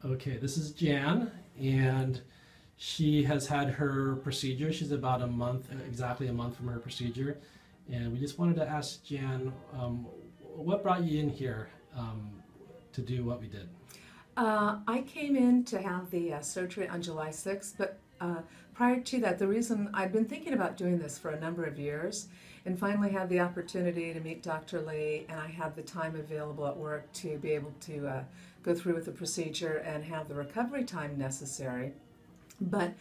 Okay, this is Jan, and she has had her procedure. She's about a month, exactly a month from her procedure. And we just wanted to ask Jan, what brought you in here to do what we did? I came in to have the surgery on July 6th, but prior to that, the reason I'd been thinking about doing this for a number of years and finally had the opportunity to meet Dr. Lee, and I had the time available at work to be able to go through with the procedure and have the recovery time necessary. But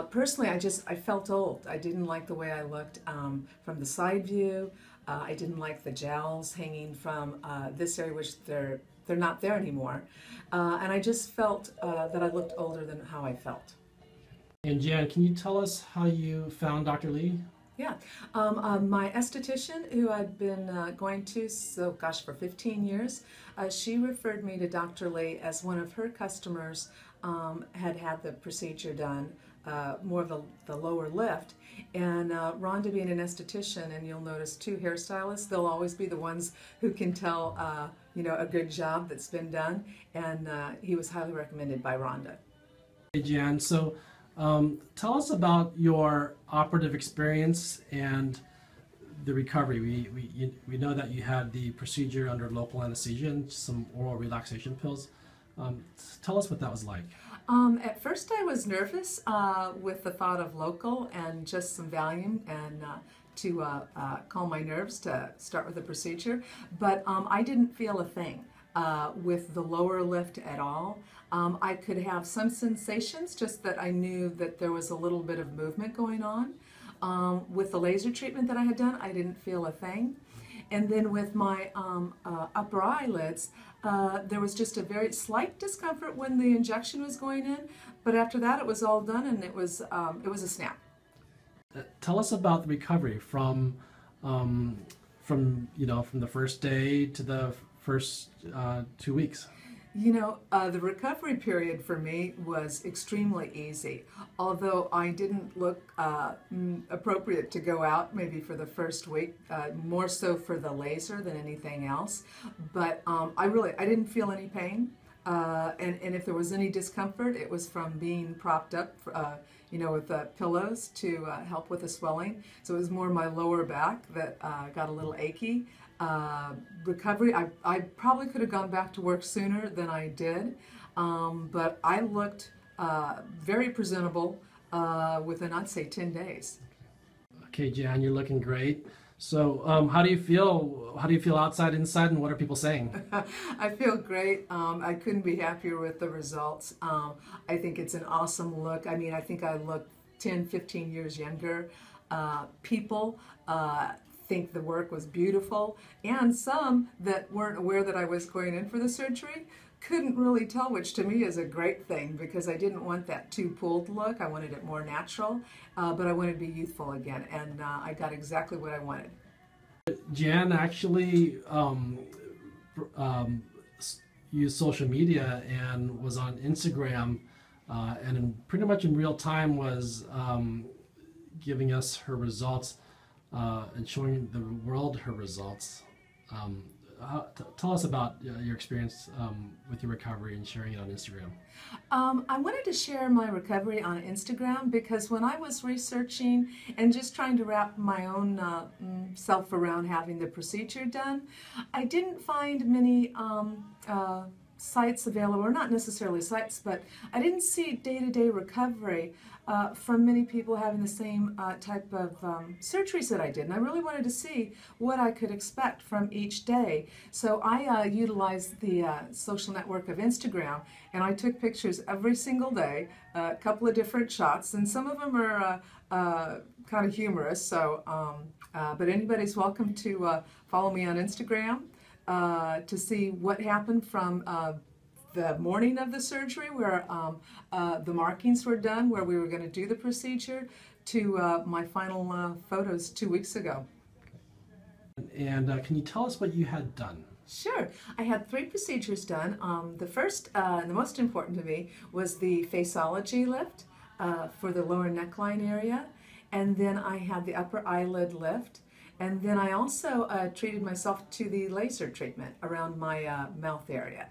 personally, I felt old. I didn't like the way I looked from the side view. I didn't like the gels hanging from this area, which they're not there anymore. And I just felt that I looked older than how I felt. And Jan, can you tell us how you found Dr. Lee? Yeah, my esthetician, who I'd been going to, for 15 years, she referred me to Dr. Lee as one of her customers had the procedure done, more of the lower lift. And Rhonda being an esthetician, and you'll notice two hairstylists, they'll always be the ones who can tell, a good job that's been done. And he was highly recommended by Rhonda. Hey Jan, so tell us about your operative experience and the recovery. We know that you had the procedure under local anesthesia and some oral relaxation pills. Tell us what that was like. At first I was nervous with the thought of local and just some Valium and to calm my nerves to start with the procedure, but I didn't feel a thing with the lower lift at all. I could have some sensations, just that I knew that there was a little bit of movement going on. With the laser treatment that I had done, I didn't feel a thing. And then with my upper eyelids, there was just a very slight discomfort when the injection was going in, but after that it was all done, and it was a snap. Tell us about the recovery from the first day to the first 2 weeks. The recovery period for me was extremely easy, although I didn't look appropriate to go out maybe for the first week, more so for the laser than anything else. But I didn't feel any pain, and if there was any discomfort, it was from being propped up, with pillows to help with the swelling. So it was more my lower back that got a little achy. Recovery, I probably could have gone back to work sooner than I did, but I looked very presentable within, I'd say, 10 days. Okay, Jan, you're looking great. So how do you feel? How do you feel outside, inside, and what are people saying? I feel great. I couldn't be happier with the results. I think it's an awesome look. I mean, I think I look 10, 15 years younger. People think the work was beautiful, and some that weren't aware that I was going in for the surgery couldn't really tell, which to me is a great thing, because I didn't want that too pulled look. I wanted it more natural, but I wanted to be youthful again, and I got exactly what I wanted. Jan actually used social media and was on Instagram, and pretty much in real time was giving us her results and showing the world her results. Tell us about your experience with your recovery and sharing it on Instagram. I wanted to share my recovery on Instagram because when I was researching and just trying to wrap my own self around having the procedure done, I didn't find many sites available, or not necessarily sites, but I didn't see day-to-day recovery from many people having the same type of surgeries that I did. And I really wanted to see what I could expect from each day. So I utilized the social network of Instagram, and I took pictures every single day, a couple of different shots, and some of them are kind of humorous. So, but anybody's welcome to follow me on Instagram to see what happened from the morning of the surgery, where the markings were done, where we were going to do the procedure, to my final photos 2 weeks ago. And can you tell us what you had done? Sure. I had 3 procedures done. The first and the most important to me was the Faceology lift for the lower neckline area, and then I had the upper eyelid lift. And then I also treated myself to the laser treatment around my mouth area.